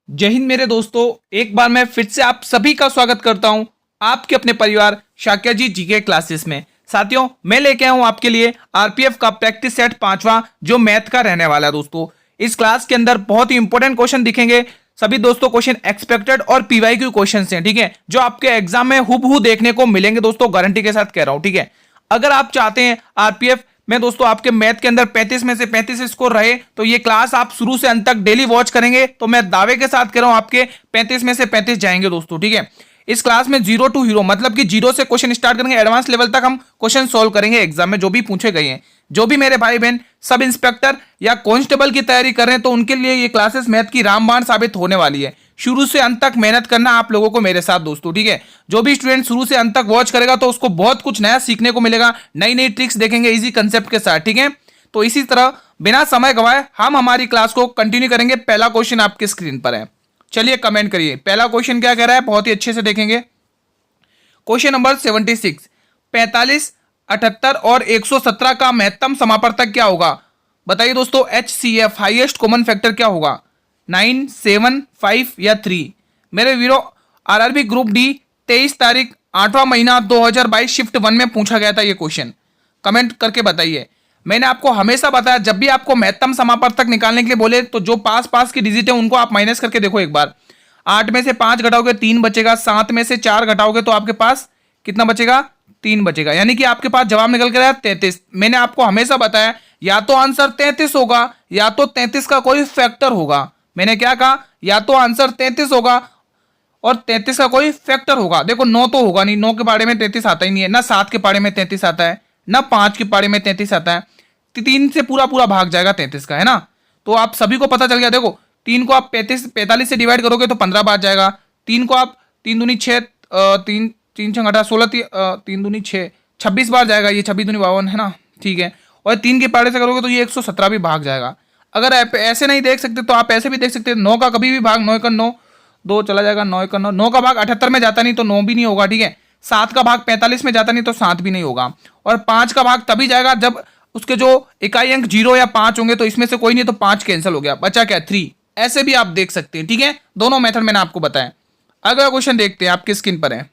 जय हिंद मेरे दोस्तों। एक बार मैं फिर से आप सभी का स्वागत करता हूं आपके अपने परिवार शाक्या जी जीके क्लासेस में। साथियों, मैं लेके आया हूं आपके लिए आरपीएफ का प्रैक्टिस सेट 5वां जो मैथ का रहने वाला है। दोस्तों, इस क्लास के अंदर बहुत ही इंपॉर्टेंट क्वेश्चन दिखेंगे। सभी दोस्तों क्वेश्चन एक्सपेक्टेड और पीवाईक्यू क्वेश्चन हैं, ठीक है, जो आपके एग्जाम में हुबहू देखने को मिलेंगे। दोस्तों, गारंटी के साथ कह रहा हूं, ठीक है। अगर आप चाहते हैं आरपीएफ में दोस्तों आपके मैथ के अंदर 35 में से 35 स्कोर रहे, तो ये क्लास आप शुरू से अंत तक डेली वॉच करेंगे तो मैं दावे के साथ कह रहा हूं आपके 35 में से 35 जाएंगे दोस्तों, ठीक है। इस क्लास में जीरो टू हीरो मतलब कि जीरो से क्वेश्चन स्टार्ट करेंगे, एडवांस लेवल तक हम क्वेश्चन सोल्व करेंगे एग्जाम में जो भी पूछे गए हैं। जो भी मेरे भाई बहन सब इंस्पेक्टर या कांस्टेबल की तैयारी कर रहे हैं तो उनके लिए ये क्लासेस मैथ की रामबाण साबित होने वाली है। शुरू से अंत तक मेहनत करना आप लोगों को मेरे साथ दोस्तों, ठीक है। जो भी स्टूडेंट शुरू से अंत तक वॉच करेगा तो उसको बहुत कुछ नया सीखने को मिलेगा, नई नई ट्रिक्स देखेंगे इजी कंसेप्ट के साथ, ठीक है। तो इसी तरह बिना समय गवाए हम हमारी क्लास को कंटिन्यू करेंगे। पहला क्वेश्चन आपके स्क्रीन पर है, चलिए कमेंट करिए पहला क्वेश्चन क्या कह रहा है, बहुत ही अच्छे से देखेंगे। क्वेश्चन नंबर 76, 45, 78 और 117 का महत्तम समापवर्तक क्या होगा? बताइए दोस्तों। HCF हाईएस्ट कॉमन फैक्टर क्या होगा? 9, 7, 5 या 3? मेरे वीरो, आरआरबी ग्रुप डी 23 तारीख 8वां महीना 2022 शिफ्ट 1 में पूछा गया था ये क्वेश्चन। कमेंट करके बताइए। मैंने आपको हमेशा बताया जब भी आपको महत्तम समापवर्तक निकालने के लिए बोले तो जो पास पास की डिजिट है उनको आप माइनस करके देखो एक बार। 8 में से 5 घटाओगे 3 बचेगा, 7 में से 4 घटाओगे तो आपके पास कितना बचेगा? 3 बचेगा, यानी कि आपके पास जवाब निकल कर आया 33। मैंने आपको हमेशा बताया या तो आंसर 33 होगा या तो 33 का कोई फैक्टर होगा। मैंने क्या कहा? या तो आंसर 33 होगा और 33 का कोई फैक्टर होगा। देखो 9 तो होगा नहीं, 9 के पारे में 33 आता ही नहीं है, ना 7 के पारे में 33 आता है, ना 5 के पारे में 33 आता है। 3 से पूरा पूरा भाग जाएगा 33 का, है ना। तो आप सभी को पता चल गया। देखो 3 को आप 45 से डिवाइड करोगे तो 15 बार जाएगा। 3 को आप 3 दूनी 6, 3 3 6 घटा 16, 3 दूनी 6, 26 बार जाएगा। ये 26 दूनी 52 है ना, ठीक है। और 3 के पारे से करोगे तो ये 117 भी भाग जाएगा। अगर आप ऐसे नहीं देख सकते तो आप ऐसे भी देख सकते हैं। 9 का कभी भी भाग 9 का 9, 2 चला जाएगा, 9 का 9, 9 का भाग 78 में जाता नहीं तो 9 भी नहीं होगा, ठीक है। 7 का भाग 45 में जाता नहीं तो 7 भी नहीं होगा। और 5 का भाग तभी जाएगा जब उसके जो इकाई अंक 0 या 5 होंगे, तो इसमें से कोई नहीं तो 5 कैंसिल हो गया, बचा क्या? 3। ऐसे भी आप देख सकते हैं, ठीक है। दोनों मेथड मैंने आपको बताया। अगला क्वेश्चन देखते हैं, आपकी स्क्रीन पर है।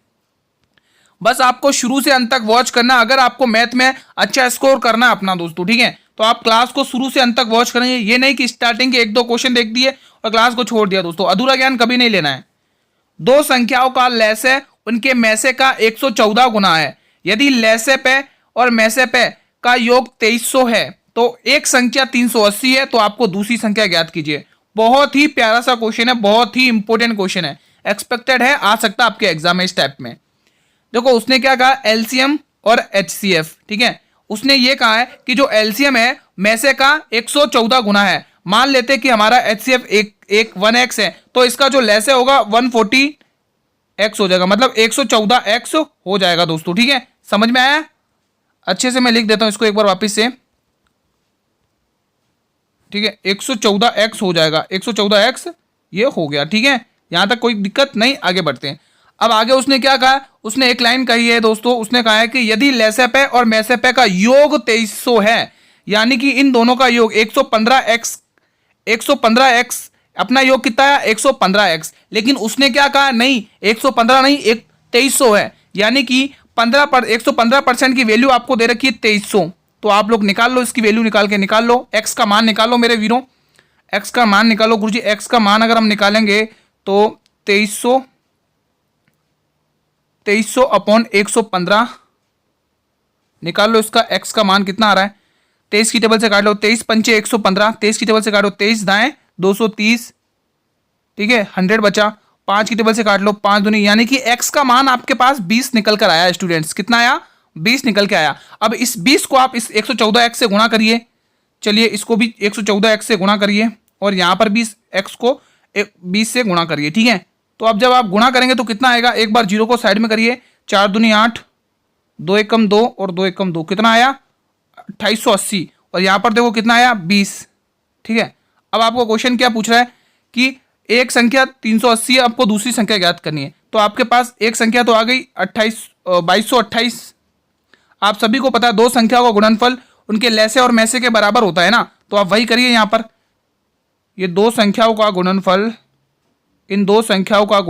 बस आपको शुरू से अंत तक वॉच करना। अगर आपको मैथ में अच्छा स्कोर करना अपना दोस्तों, ठीक है, तो आप क्लास को शुरू से अंत तक वॉच करेंगे। ये नहीं कि स्टार्टिंग के 1-2 क्वेश्चन देख दिए और क्लास को छोड़ दिया। दोस्तों, अधूरा ज्ञान कभी नहीं लेना है। दो संख्याओं का लैसे उनके मैसे का 114 गुना है। यदि लैसे पे और मैसे पे का योग 2300 है तो एक संख्या 380 है, तो आपको दूसरी संख्या ज्ञात कीजिए। बहुत ही प्यारा सा क्वेश्चन है, बहुत ही इंपॉर्टेंट क्वेश्चन है, एक्सपेक्टेड है, आ सकता है आपके एग्जाम में इस टाइप में। देखो उसने क्या कहा, एलसीएम और एचसीएफ, ठीक है। उसने ये कहा है कि जो एलसीएम है मैसे का 114 गुना है। मान लेते हैं कि हमारा एचसीएफ एक 1x है, तो इसका जो लैसे होगा 140x हो जाएगा, मतलब 114x हो जाएगा दोस्तों, ठीक है। समझ में आया? अच्छे से मैं लिख देता हूं इसको एक बार वापिस से, ठीक है। 114x हो जाएगा, 114x ये हो गया, ठीक है। यहां तक कोई दिक्कत नहीं, आगे बढ़ते हैं। अब आगे उसने क्या कहा, उसने एक लाइन कही है दोस्तों। उसने कहा है कि यदि लैसेपे और मैसेपे का योग 2300 है, यानी कि इन दोनों का योग 115x अपना योग कितना है? 115x। लेकिन उसने क्या कहा, नहीं 115 नहीं, 2300 है, यानी कि 115% की वैल्यू आपको दे रखी है 2300। तो आप लोग निकाल लो, इसकी वैल्यू निकाल के निकाल लो, एक्स का मान निकाल लो मेरे वीरों, एक्स का मान निकालो। गुरुजी एक्स का मान अगर हम निकालेंगे तो 2300 अपॉन 115 निकाल लो। इसका एक्स का मान कितना आ रहा है? 23 की टेबल से काट लो, 23 पंचे 115, 23 की टेबल से काटो 23 दाएं 230, ठीक है। 100 बचा, 5 की टेबल से काट लो, 5 दूनी, यानी कि एक्स का मान आपके पास 20 निकल कर आया। स्टूडेंट्स कितना आया? 20 निकल के आया। अब इस 20 को आप इस 114x से गुणा करिए। चलिए इसको भी 114x से गुणा करिए और यहां पर 20x को 20 से गुणा करिए, ठीक है। तो अब जब आप गुणा करेंगे तो कितना आएगा? एक बार 0 को साइड में करिए, 4 दूनी 8, 2 एकम 2 और 2 एकम 2, कितना आया? 2880। और यहां पर देखो कितना आया? 20, ठीक है। अब आपको क्वेश्चन क्या पूछ रहा है कि एक संख्या 380 है, आपको दूसरी संख्या ज्ञात करनी है। तो आपके पास एक संख्या तो आ गई 2228। आप सभी को पता है दो संख्याओं का गुणनफल उनके लैसे और मैसे के बराबर होता है ना, तो आप वही करिए। यहां पर ये दो संख्याओं का गुणनफल इन दो संख्याओं का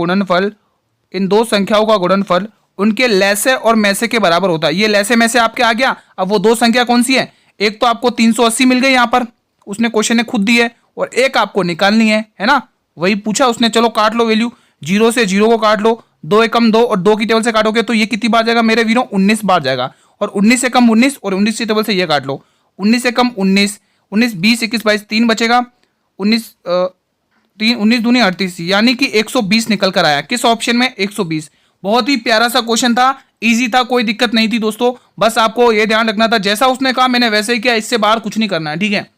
गुणनफल उनके लैसे और मैसे के बराबर होता है। ये लैसे में से आपके आ गया। अब वो दो संख्या कौन सी है? एक तो आपको 380 मिल गई यहाँ पर, उसने क्वेश्चन ने खुद दी है, और एक आपको निकालनी है ना, वही पूछा उसने। चलो काट लो वैल्यू, 0 से 0 को काट लो, 2 एकम 2 और 2 की टेबल से काटोगे तो ये कितनी बार जाएगा मेरे वीरों? 19 बार जाएगा। और 19 से कम 19 और 19 की टेबल से ये काट लो, 19 से कम 19, 19 20 21 22 3 बचेगा, 19 19 दूनी 38, यानी कि 120 निकल कर आया। किस ऑप्शन में? 120। बहुत ही प्यारा सा क्वेश्चन था, इजी था, कोई दिक्कत नहीं थी दोस्तों। बस आपको ये ध्यान रखना था, जैसा उसने कहा मैंने वैसे ही किया, इससे बाहर कुछ नहीं करना है, ठीक है।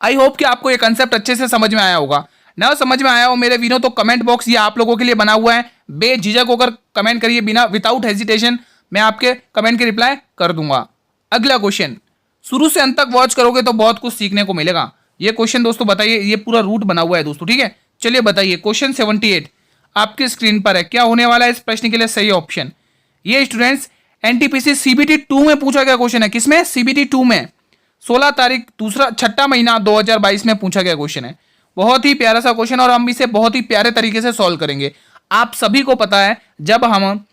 आई होप कि आपको ये कंसेप्ट अच्छे से समझ में आया होगा। ना समझ में आया हो मेरे वीरों तो कमेंट बॉक्स ये आप लोगों के लिए बना हुआ है, बेझिझक होकर कमेंट करिए, बिना विदाउट हेजिटेशन मैं आपके कमेंट के रिप्लाई कर दूंगा। अगला क्वेश्चन, शुरू से अंत तक वॉच करोगे तो बहुत कुछ सीखने को मिलेगा। ये क्वेश्चन दोस्तों बताइए, ये पूरा रूट बना हुआ है दोस्तों, ठीक है। चलिए बताइए, क्वेश्चन 78 आपकी स्क्रीन पर है। क्या होने वाला है इस प्रश्न के लिए सही ऑप्शन? ये स्टूडेंट्स एनटीपीसी सीबीटी 2 में पूछा गया क्वेश्चन है। किसमें? सीबीटी 2 में 16 तारीख 6 महीना 2022 में पूछा गया क्वेश्चन है। बहुत ही प्यारा सा क्वेश्चन और हम इसे बहुत ही प्यारे तरीके से सॉल्व करेंगे। आप सभी को पता है, जब हम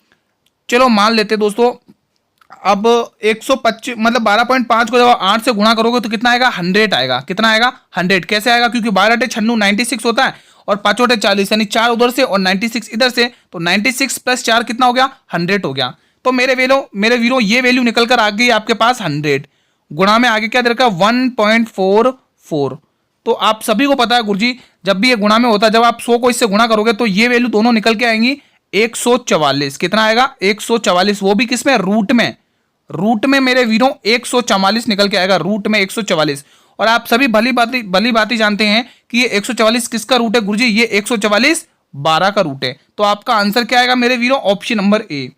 चलो मान लेते दोस्तों, अब 125 मतलब 12.5 को जब 8 से गुणा करोगे तो कितना आएगा? 100 आएगा। कितना आएगा? 100। कैसे आएगा? क्योंकि 12 × 96 96 होता है और 5 × 40 यानी 4 उधर से और 96 इधर से, तो 96 + 4 कितना हो गया? 100 हो गया। तो मेरे वीरों ये वैल्यू निकल कर आ गई आपके पास 100। गुणा में आगे क्या दे रखा? 1.44। तो आप सभी को पता है गुरुजी, जब भी ये गुणा में होता है, जब आप 100 को इससे गुणा करोगे तो ये वैल्यू दोनों निकल के आएंगी 144। कितना आएगा? 144। वो भी किसमें? रूट में। रूट में मेरे वीरों 144 निकल के आएगा, रूट में 144। और आप सभी भली बात जानते हैं कि ये 144 किसका रूट है गुरुजी? ये 144 12 का रूट है। तो आपका आंसर क्या आएगा मेरे वीरों? Option number A.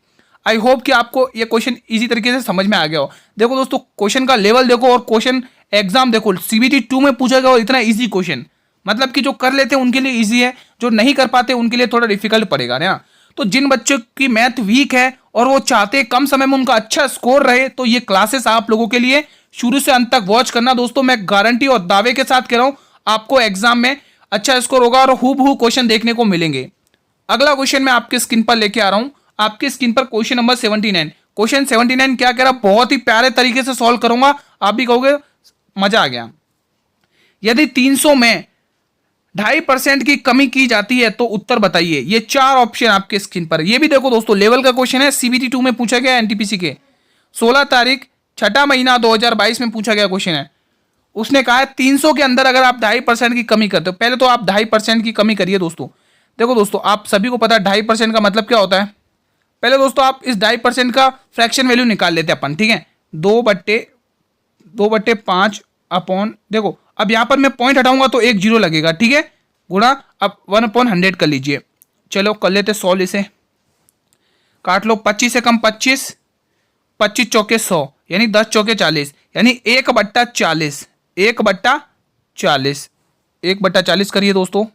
I hope कि आपको ये क्वेश्चन इजी तरीके से समझ में आ गया हो। देखो दोस्तों, क्वेश्चन का लेवल देखो और क्वेश्चन एग्जाम देखो, सीबीटी 2 में पूछा गया और इतना इजी क्वेश्चन, मतलब कि जो कर लेते हैं उनके लिए इजी है, जो नहीं कर पाते उनके लिए थोड़ा डिफिकल्ट पड़ेगा ना। तो जिन बच्चों की मैथ वीक है और वो चाहते हैं कम समय में उनका अच्छा स्कोर रहे, तो ये क्लासेस आप लोगों के लिए शुरू से अंत तक वॉच करना दोस्तों। मैं गारंटी और दावे के साथ कह रहा हूं, आपको एग्जाम में अच्छा स्कोर होगा और हूबहू क्वेश्चन देखने को मिलेंगे। अगला क्वेश्चन मैं आपकी स्क्रीन पर लेके आ रहा हूं। आपकी स्क्रीन पर क्वेश्चन नंबर 79। क्वेश्चन 79 क्या कह रहा? बहुत ही प्यारे तरीके से सॉल्व करूंगा, आप भी कहोगे मजा आ गया। यदि 300 में 2.5% की कमी की जाती है तो उत्तर बताइए। ये 4 ऑप्शन आपके स्क्रीन पर। ये भी देखो दोस्तों, लेवल का क्वेश्चन है, सीबीटी 2 में पूछा गया, एनटीपीसी के 16 तारीख 6 महीना 2022 में पूछा गया क्वेश्चन है। उसने कहा है 300 के अंदर अगर आप 2.5% की कमी करते हो, पहले तो आप 2.5% की कमी करिए दोस्तों। देखो दोस्तों, आप सभी को पता है 2.5% का मतलब क्या होता है। पहले दोस्तों आप इस 2.5% का फ्रैक्शन वैल्यू निकाल लेते हैं अपन, ठीक है। 2/5 अपॉन, देखो अब यहां पर मैं पॉइंट हटाऊंगा तो एक 0 लगेगा, ठीक है, गुणा अब 1/100 कर लीजिए। चलो कर लेते सॉल्व, इसे काट लो। 25 से कम 25, 25 चौके 100 यानी 10 चौके 40, यानी 1/40, 1/40, 1/40 करिए दोस्तों,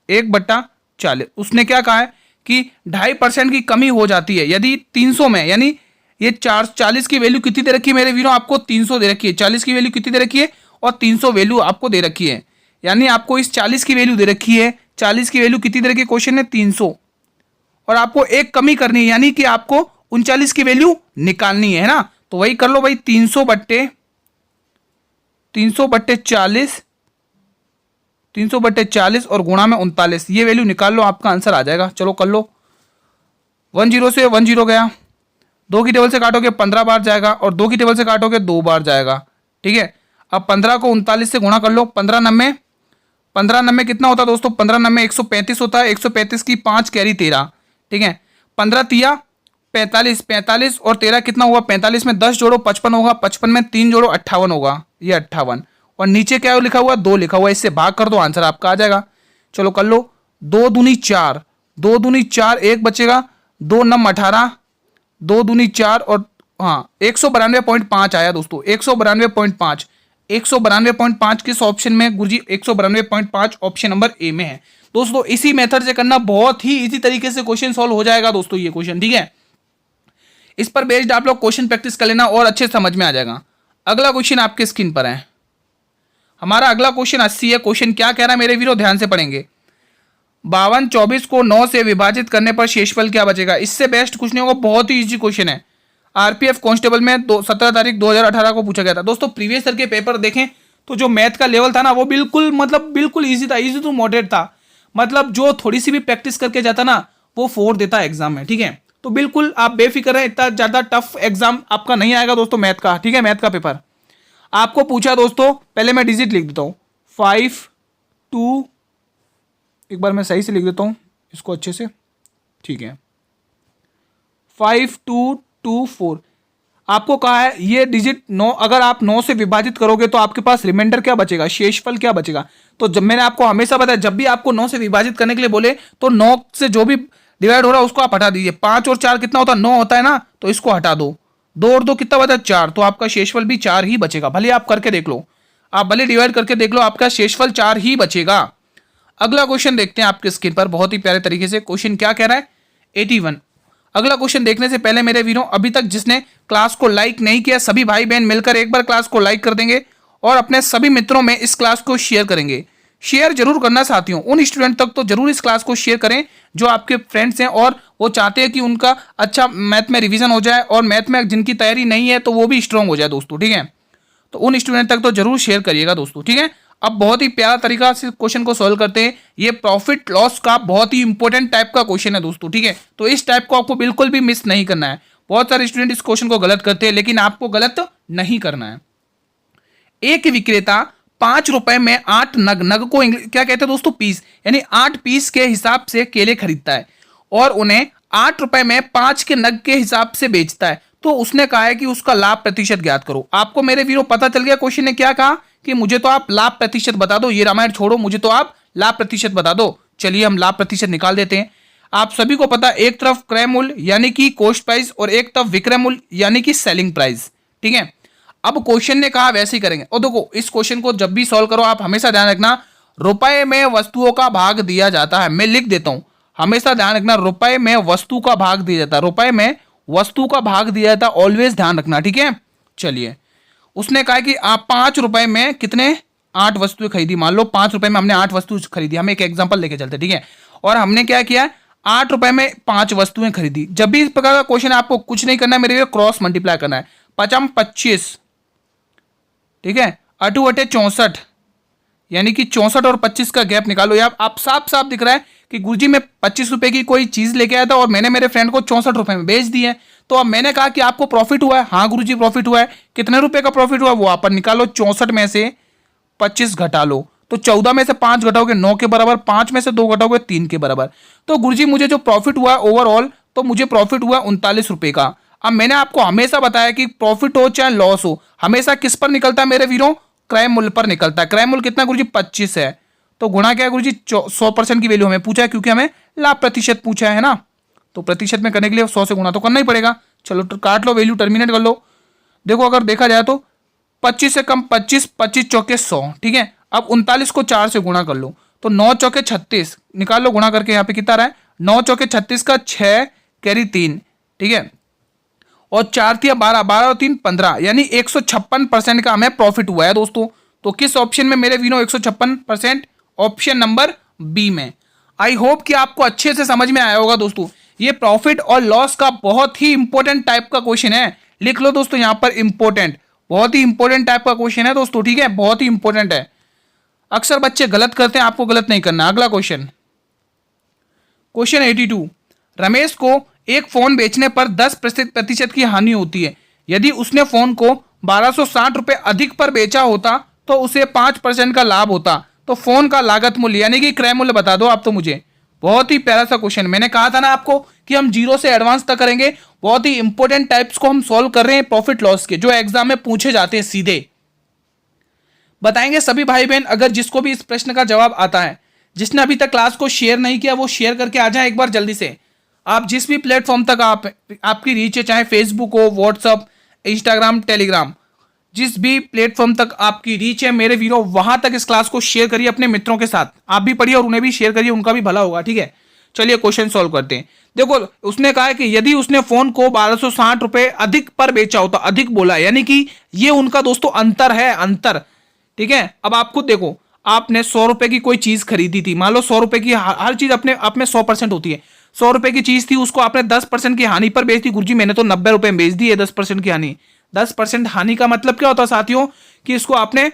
1/40। उसने क्या कहा है कि 2.5% की कमी हो जाती है यदि 300 में, यानी ये 40 की वैल्यू कितनी दे रखी है मेरे वीरों? आपको 300 दे रखी है। 40 की वैल्यू कितनी दे रखी है? और 300 वैल्यू आपको दे रखी है, यानी आपको इस 40 की वैल्यू दे रखी है। 40 की वैल्यू कितनी दे रखी है क्वेश्चन में? 300। और आपको एक कमी करनी है, यानी कि आपको 39 की वैल्यू निकालनी है ना। तो वही कर लो भाई, 300/40, 300/40 और गुणा में 39, ये वैल्यू निकाल लो, आपका आंसर आ जाएगा। चलो कर लो। 10 से 10 गया, 2 की टेबल से काटोगे 15 बार जाएगा और 2 की टेबल से काटोगे 2 बार जाएगा, ठीक है। अब 15 को 39 से गुणा कर लो। 15 कितना होता है दोस्तों? 15 135 होता है। 135 की 5 कैरी 13, ठीक है। 15 तिया 45, 45 और 13 कितना हुआ? 45 में 10 जोड़ो 55 होगा, 55 में 3 जोड़ो 58 होगा, ये 58। और नीचे क्या लिखा हुआ? 2 लिखा हुआ है, इससे भाग कर दो, आंसर आपका आ जाएगा। चलो कर लो। 2 दूनी 4, 2 दूनी 4, एक बचेगा, 2 9 18, 2 दूनी 4 और हाँ 192.5 आया दोस्तों, 192.5। 192.5 किस ऑप्शन में गुरुजी? 192.5 ऑप्शन नंबर ए में है दोस्तों। इसी मेथड से करना, बहुत ही इजी तरीके से क्वेश्चन सॉल्व हो जाएगा दोस्तों ये क्वेश्चन, ठीक है। इस पर बेस्ड आप लोग क्वेश्चन प्रैक्टिस कर लेना और अच्छे समझ में आ जाएगा। अगला क्वेश्चन आपके स्क्रीन पर है। हमारा अगला क्वेश्चन 80 है। क्वेश्चन क्या कह रहा है मेरे वीरों? ध्यान से पढ़ेंगे। 5224 को 9 से विभाजित करने पर शेषफल क्या बचेगा। इससे बेस्ट कुछ नहीं होगा, बहुत ही इजी क्वेश्चन है। आरपीएफ कांस्टेबल में 17 तारीख 2018 को पूछा गया था। दोस्तों प्रीवियस ईयर के पेपर देखें तो जो मैथ का लेवल था ना वो बिल्कुल ईजी था, ईजी टू मॉडरेट था। मतलब जो थोड़ी सी भी प्रैक्टिस करके जाता ना वो 4 देता है एग्जाम में, ठीक है। तो बिल्कुल आप बेफिक्र है, इतना ज्यादा टफ एग्जाम आपका नहीं आएगा दोस्तों मैथ का, ठीक है। मैथ का पेपर आपको पूछा दोस्तों, पहले मैं डिजिट लिख देता हूँ 5 2, एक बार मैं सही से लिख देता हूँ इसको अच्छे से, ठीक है। 5224 आपको कहा है ये डिजिट 9, अगर आप 9 से विभाजित करोगे तो आपके पास रिमाइंडर क्या बचेगा, शेषफल क्या बचेगा। तो जब मैंने आपको हमेशा बताया जब भी आपको 9 से विभाजित करने के लिए बोले तो 9 से जो भी डिवाइड हो रहा है उसको आप हटा दीजिए। 5 और 4 कितना होता है, 9 होता है ना, तो इसको हटा दो। 2 और 2 कितना बचा, 4, तो आपका शेषफल भी 4 ही बचेगा। भले आप करके देख लो, आप भले डिवाइड करके देख लो, आपका शेषफल 4 ही बचेगा। अगला क्वेश्चन देखते हैं आपके स्क्रीन पर, बहुत ही प्यारे तरीके से क्वेश्चन क्या कह रहा है 81। अगला क्वेश्चन देखने से पहले मेरे वीरों, अभी तक जिसने क्लास को लाइक नहीं किया सभी भाई बहन मिलकर एक बार क्लास को लाइक कर देंगे और अपने सभी मित्रों में इस क्लास को शेयर करेंगे। शेयर जरूर करना साथियों, उन स्टूडेंट तक तो जरूर इस क्लास को शेयर करें जो आपके फ्रेंड्स हैं और वो चाहते हैं कि उनका अच्छा मैथ में रिवीजन हो जाए और मैथ में जिनकी तैयारी नहीं है तो वो भी स्ट्रांग हो जाए दोस्तों, ठीक है। तो उन स्टूडेंट तक तो जरूर शेयर करिएगा दोस्तों, ठीक है। अब बहुत ही प्यारा तरीका से क्वेश्चन को सॉल्व करते हैं। ये प्रॉफिट लॉस का बहुत ही इंपॉर्टेंट टाइप का क्वेश्चन है दोस्तों, ठीक है। तो इस टाइप को आपको बिल्कुल भी मिस नहीं करना है। बहुत सारे स्टूडेंट इस क्वेश्चन को गलत करते हैं लेकिन आपको गलत नहीं करना है। एक विक्रेता 5 रुपए में 8 नग को क्या कहते हैं दोस्तों, पीस, यानी 8 पीस के हिसाब से केले खरीदता है और उन्हें 8 रुपए में 5 के नग के हिसाब से बेचता है। तो उसने कहा है कि उसका लाभ प्रतिशत ज्ञात करो। आपको मेरे वीरों पता चल गया क्वेश्चन ने क्या कहा कि मुझे तो आप लाभ प्रतिशत बता दो, ये रामायण छोड़ो, मुझे तो आप लाभ प्रतिशत बता दो। चलिए हम लाभ प्रतिशत निकाल देते हैं। आप सभी को पता, एक तरफ क्रय मूल्य यानी कि कॉस्ट प्राइस और एक तरफ विक्रय मूल्य यानी कि सेलिंग प्राइस, ठीक है। अब क्वेश्चन ने कहा वैसे ही करेंगे। और देखो इस क्वेश्चन को जब भी सॉल्व करो आप हमेशा ध्यान रखना रुपए में वस्तुओं का भाग दिया जाता है। मैं लिख देता हूं, हमेशा ध्यान रखना रुपए में वस्तु का भाग दिया जाता है, रुपए में वस्तु का भाग दिया जाता है, ऑलवेज ध्यान रखना, ठीक है। चलिए उसने कहा कि आप 5 रुपए में कितने 8 वस्तुएं खरीदी। मान लो 5 रुपए में हमने 8 वस्तु खरीदी, हम एक एग्जांपल लेके चलते, ठीक है। और हमने क्या किया 8 रुपए में 5 वस्तुएं खरीदी। जब भी इस प्रकार का क्वेश्चन आपको कुछ नहीं करना है मेरे लिए, क्रॉस मल्टीप्लाई करना है। 5 25, ठीक है, 8 बटे 64 यानी कि 64 और 25 का गैप निकालो। यार आप साफ साफ दिख रहा है कि गुरुजी मैं 25 रुपए की कोई चीज लेके आया था और मैंने मेरे फ्रेंड को 64 रुपए में बेच दी है। तो अब मैंने कहा कि आपको प्रॉफिट हुआ है, हाँ गुरुजी प्रॉफिट हुआ है। कितने रुपए का प्रॉफिट हुआ वो आप निकालो, 64 में से 25 घटा लो तो 14 में से 5 घटाओगे 9 के बराबर, 5 में से 2 घटाओगे 3 के बराबर। तो गुरुजी मुझे जो प्रॉफिट हुआ ओवरऑल, तो मुझे प्रॉफिट हुआ 39 रुपए का। अब मैंने आपको हमेशा बताया कि प्रॉफिट हो चाहे लॉस हो हमेशा किस पर निकलता है मेरे वीरों, क्रय मूल्य पर निकलता है। क्रय मूल्य कितना गुरुजी 25 है, तो गुणा क्या है गुरुजी 100% की वैल्यू हमें पूछा है क्योंकि हमें लाभ प्रतिशत पूछा है ना, तो प्रतिशत में करने के लिए 100 से गुणा तो करना ही पड़ेगा। चलो तो काट लो, वैल्यू टर्मिनेट कर लो। देखो अगर देखा जाए तो 25 से कम 25, 25 चौके 100, ठीक है। अब 39 को 4 से गुणा कर लो तो 9 चौके 36 निकाल लो, गुणा करके यहाँ पे कितना रहा है 9 चौके 36 का 6 कैरी 3, ठीक है। और 4 थिया 12, 12 और 3 15, यानी 156% का हमें प्रॉफिट हुआ है दोस्तों। तो किस ऑप्शन में मेरे वीरों 156%, ऑप्शन नंबर बी में। आई होप कि आपको अच्छे से समझ में आया होगा दोस्तों। ये प्रॉफिट और लॉस का बहुत ही इंपॉर्टेंट टाइप का क्वेश्चन है, लिख लो दोस्तों यहां पर इंपॉर्टेंट, बहुत ही इंपॉर्टेंट टाइप का क्वेश्चन है दोस्तों, ठीक है, बहुत ही इंपॉर्टेंट है। अक्सर बच्चे गलत करते हैं, आपको गलत नहीं करना। अगला क्वेश्चन, क्वेश्चन 82, रमेश को एक फोन बेचने पर 10% की हानि होती है। यदि उसने फोन को 1260 रुपए अधिक पर बेचा होता तो उसे 5% का लाभ होता। तो फोन का लागत मूल्य यानी कि क्रय मूल्य बता दो आप तो मुझे। बहुत ही प्यारा सा क्वेश्चन, मैंने कहा था ना आपको कि हम जीरो से एडवांस तक करेंगे। बहुत ही इंपॉर्टेंट टाइप्स को हम सॉल्व कर रहे हैं प्रॉफिट लॉस के, जो एग्जाम में पूछे जाते हैं सीधे। बताएंगे सभी भाई बहन, अगर जिसको भी इस प्रश्न का जवाब आता है। जिसने अभी तक क्लास को शेयर नहीं किया वो शेयर करके आ जाए एक बार जल्दी से। आप जिस भी प्लेटफॉर्म तक आपकी रीच है, चाहे फेसबुक हो, व्हाट्सअप, इंस्टाग्राम, टेलीग्राम, जिस भी प्लेटफॉर्म तक आपकी रीच है मेरे वीरों, वहां तक इस क्लास को शेयर करिए अपने मित्रों के साथ। आप भी पढ़िए और उन्हें भी शेयर करिए, उनका भी भला होगा, ठीक है। चलिए क्वेश्चन सॉल्व करते हैं। देखो उसने कहा है कि यदि उसने फोन को 1260 रुपए अधिक पर बेचा होता, अधिक बोला यानी कि ये उनका दोस्तों अंतर है, अंतर, ठीक है। अब आप खुद देखो, आपने 100 रुपए की कोई चीज खरीदी थी, मान लो 100 रुपए की, हर चीज अपने आप में 100% होती है। 100 रुपए की चीज थी, उसको आपने 10% की हानि पर बेच दी। गुरुजी मैंने तो 90 रुपए में बेच दी है, 10% की हानि। 10% हानि का मतलब क्या होता है साथियों, कि इसको आपने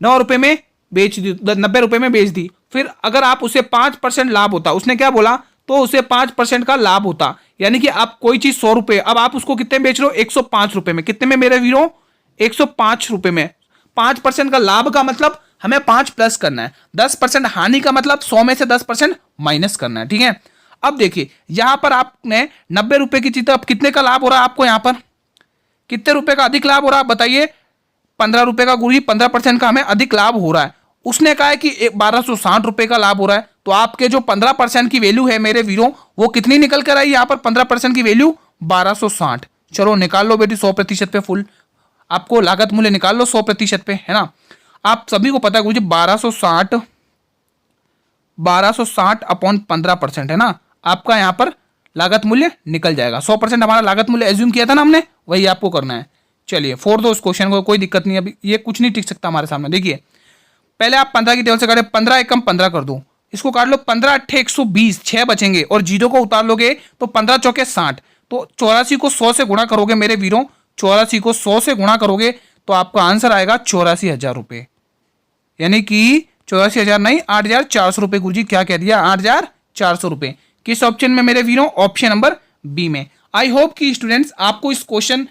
9 रुपए में बेच दी, 90 रुपए में बेच दी। फिर अगर आप उसे 5% लाभ होता, उसने क्या बोला, तो उसे 5% का लाभ होता, यानी कि आप कोई चीज 100 रुपए, अब आप उसको कितने बेच रहे हो, 105 रुपए में। कितने में मेरे वीरों, 105 रुपए में। 5% का लाभ का मतलब हमें 5 प्लस करना है, 10% हानि का मतलब 100 में से 10% माइनस करना है, ठीक है। अब देखिए यहां पर आपने 90 रुपए की चीज, अब कितने का लाभ हो रहा है आपको, यहां पर कितने रुपए का अधिक लाभ हो रहा है बताइए, 15 रुपए का। गुरु 15% का हमें अधिक लाभ हो रहा है। उसने कहा है कि 1260 रुपए का लाभ हो रहा है, तो आपके जो 15% की वैल्यू है मेरे वीरों, वो कितनी निकल कर आई, यहां पर 15% की वैल्यू 1260। चलो निकाल लो बेटी 100% पे फुल, आपको लागत मूल्य निकाल लो 100% पे, है ना। आप सभी को पता है गुरुजी 1260 अपॉन 15% है ना, आपका यहां पर लागत मूल्य निकल जाएगा। 100% हमारा लागत मूल्य एज्यूम किया था ना हमने, वही आपको करना है। चलिए फोड़ दो उस क्वेश्चन को, कोई दिक्कत नहीं, अभी ये कुछ नहीं टिक सकता हमारे सामने। देखिए पहले आप 15 की टेबल से काटे, 15 एकम 15 कर दो, इसको काट लो, 15 अट्ठे 120, 6 बचेंगे और जीरो को उतार लोगे तो 15 चौके 60, तो 84 को 100 से गुणा करोगे मेरे वीरों, 84 को 100 से गुणा करोगे तो आपका आंसर आएगा 84,000 रुपए, यानी कि 84,000 नहीं 8,400 रुपए। गुरुजी क्या कह दिया, 8,400 रुपए। किस ऑप्शन में मेरे वीरों, ऑप्शन नंबर बी में। आई होप कि स्टूडेंट्स आपको इस क्वेश्चन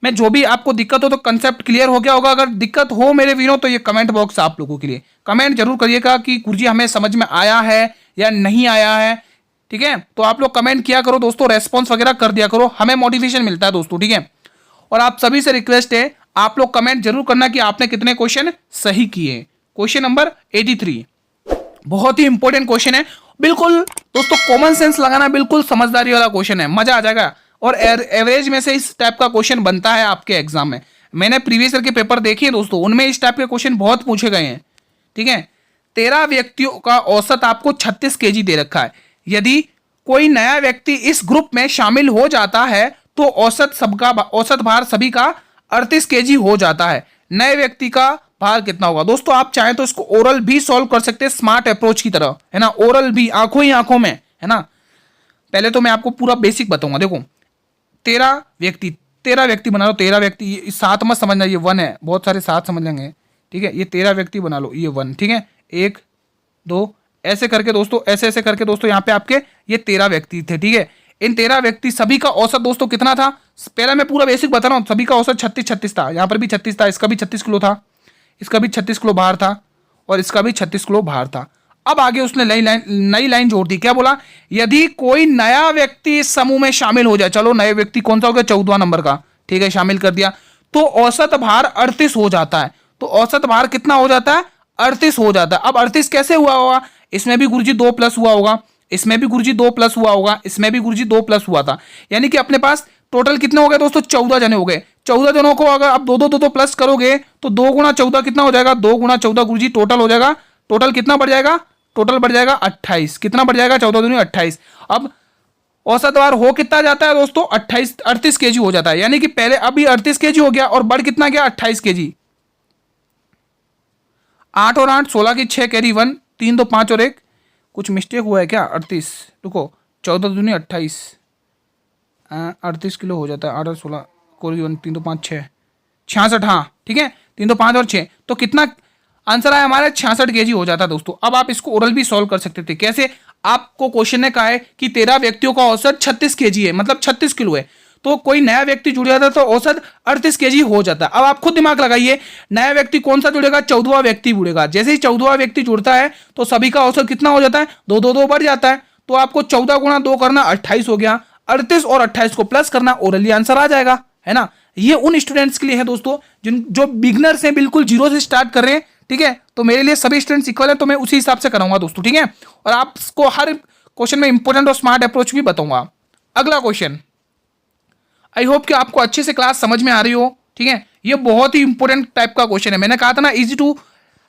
में जो भी आपको दिक्कत हो तो कंसेप्ट क्लियर हो गया होगा। अगर दिक्कत हो मेरे वीरों तो ये कमेंट बॉक्स आप लोगों के लिए, कमेंट जरूर करिएगा कि गुरुजी हमें समझ में आया है या नहीं आया है, ठीक है। तो आप लोग कमेंट किया करो दोस्तों, रेस्पॉन्स वगैरह कर दिया करो, हमें मोटिवेशन मिलता है दोस्तों, ठीक है। और आप सभी से रिक्वेस्ट है, आप लोग कमेंट जरूर करना कि आपने कितने क्वेश्चन सही किए। क्वेश्चन नंबर 83 बहुत ही इंपॉर्टेंट क्वेश्चन है, बिल्कुल दोस्तों कॉमन सेंस लगाना, बिल्कुल समझदारी वाला क्वेश्चन है, मजा आ जाएगा। और एवरेज में से इस टाइप का क्वेश्चन बनता है आपके एग्जाम में। मैंने प्रीवियस ईयर के पेपर देखे हैं दोस्तों, उनमें इस टाइप के क्वेश्चन बहुत पूछे गए हैं, ठीक है। 13 व्यक्तियों का औसत आपको 36 केजी दे रखा है। यदि कोई नया व्यक्ति इस ग्रुप में शामिल हो जाता है तो औसत भार सभी का 38 केजी हो जाता है। नए व्यक्ति का भार कितना होगा। दोस्तों आप चाहें तो इसको ओरल भी सॉल्व कर सकते हैं, स्मार्ट अप्रोच की तरह, है ना, ओरल भी, आंखों ही आंखों में, है ना। पहले तो मैं आपको पूरा बेसिक बताऊंगा। देखो 13 व्यक्ति बना लो, 13 व्यक्ति, 7 मत समझना, ये 1 है, बहुत सारे 7 समझ लेंगे, ठीक है। ये 13 व्यक्ति बना लो, ये 1, ठीक है, 1 2 ऐसे करके दोस्तों, ऐसे ऐसे करके दोस्तों यहाँ पे आपके ये 13 व्यक्ति थे, ठीक है। इन 13 व्यक्ति सभी का औसत दोस्तों कितना था, पहले मैं पूरा बेसिक बता रहा हूँ। सभी का औसत 36 था, यहाँ पर भी 36 था, इसका भी 36 किलो था, इसका भी 36 किलो भार था और इसका भी 36 किलो भार था। अब आगे उसने नई लाइन जोड़ दी, क्या बोला, यदि कोई नया व्यक्ति इस समूह में शामिल हो जाए, चलो नए व्यक्ति कौन सा हो गया, 14वां नंबर का, ठीक है, शामिल कर दिया, तो औसत भार 38 हो जाता है। तो औसत भार कितना हो जाता है, 38 हो जाता है। अब 38 कैसे हुआ होगा, इसमें भी गुरुजी 2 प्लस हुआ होगा, इसमें भी गुरुजी 2 प्लस हुआ होगा, इसमें भी गुरुजी 2 प्लस हुआ था, यानी कि अपने पास टोटल कितने हो गए दोस्तों, 14 जने हो गए। 14 जनों को अगर आप दो प्लस करोगे तो 2 गुणा 14 कितना हो जाएगा, 2 गुणा 14 गुरुजी टोटल हो जाएगा, टोटल कितना बढ़ जाएगा, टोटल बढ़ जाएगा 28, कितना बढ़ जाएगा, 14 दूनी 28। अब औसत भार हो कितना जाता है दोस्तों, 38 केजी हो जाता है, यानी कि पहले अभी 38 केजी हो गया और बढ़ कितना गया, 28 केजी। 8 और 8 16 की 6 कैरी 1, 3 2 5 और 1, कुछ मिस्टेक हुआ है क्या, 38, रुको, 14 दूनी 28, 38 किलो हो जाता है, 8 और 16 कोरी 1, 3 2 5 6, 66, हाँ ठीक है, 3 2 5 और 6, तो कितना आंसर आया हमारा, 66 केजी हो जाता है दोस्तों। अब आप इसको ओरल भी सॉल्व कर सकते थे, कैसे, आपको क्वेश्चन ने कहा है कि 13 व्यक्तियों का औसत 36 केजी है, मतलब 36 किलो है, तो कोई नया व्यक्ति जुड़ जाता है तो औसत 38 केजी हो जाता है। अब आप खुद दिमाग लगाइए, नया व्यक्ति कौन सा जुड़ेगा, 14वां व्यक्ति जुड़ेगा। जैसे ही 14वां व्यक्ति जुड़ता है तो सभी का औसत कितना हो जाता है, 2 2 2 बढ़ जाता है, तो आपको 14 गुणा 2 करना 28 हो गया, 38 और 28 को प्लस करना, ओरली आंसर आ जाएगा, है ना। ये उन स्टूडेंट्स के लिए है दोस्तों जो बिगनर्स हैं, बिल्कुल जीरो से स्टार्ट कर रहे हैं, ठीक है। तो मेरे लिए सभी स्टूडेंट्स इक्वल है, तो मैं उसी हिसाब से कराऊंगा दोस्तों, ठीक है। और आपको हर क्वेश्चन में इंपॉर्टेंट और स्मार्ट अप्रोच भी बताऊंगा। अगला क्वेश्चन, आई होप कि आपको अच्छे से क्लास समझ में आ रही हो, ठीक है। ये बहुत ही इंपॉर्टेंट टाइप का क्वेश्चन है, मैंने कहा था ना इजी टू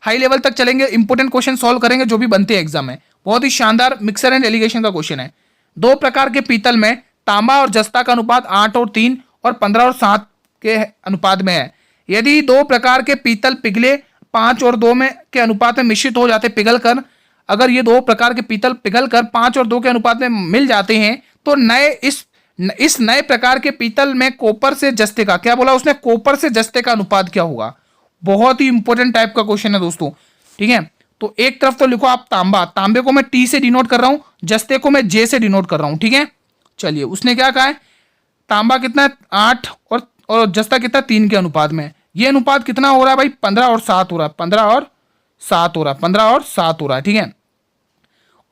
हाई लेवल तक चलेंगे, इंपॉर्टेंट क्वेश्चन सॉल्व करेंगे जो भी बनते हैं एग्जाम में। बहुत ही शानदार मिक्सर एंड एलिगेशन का क्वेश्चन है। 2 प्रकार के पीतल में तांबा और जस्ता का अनुपात 8 और 3 और 15 और 7 के अनुपात में है। यदि 2 प्रकार के पीतल पिघले 5 और 2 में के अनुपात में मिश्रित हो जाते पिघल कर, अगर ये दो प्रकार के पीतल पिघल कर 5 और 2 के अनुपात में मिल जाते हैं तो इस नए प्रकार के पीतल में कॉपर से जस्ते का, क्या बोला उसने, कॉपर से जस्ते का अनुपात क्या होगा। बहुत ही इंपॉर्टेंट टाइप का क्वेश्चन है दोस्तों, ठीक है। तो एक तरफ तो लिखो आप तांबा, तांबे को मैं टी से डिनोट कर रहा हूं, जस्ते को मैं जे से डिनोट कर रहा हूं, ठीक है। चलिए उसने क्या कहा है, तांबा कितना है 8 और जस्ता कितना 3 के अनुपात में। ये अनुपात कितना हो रहा है भाई, 15 और 7 हो रहा है, 15 और 7 हो रहा है, 15 और 7 हो रहा है, ठीक है।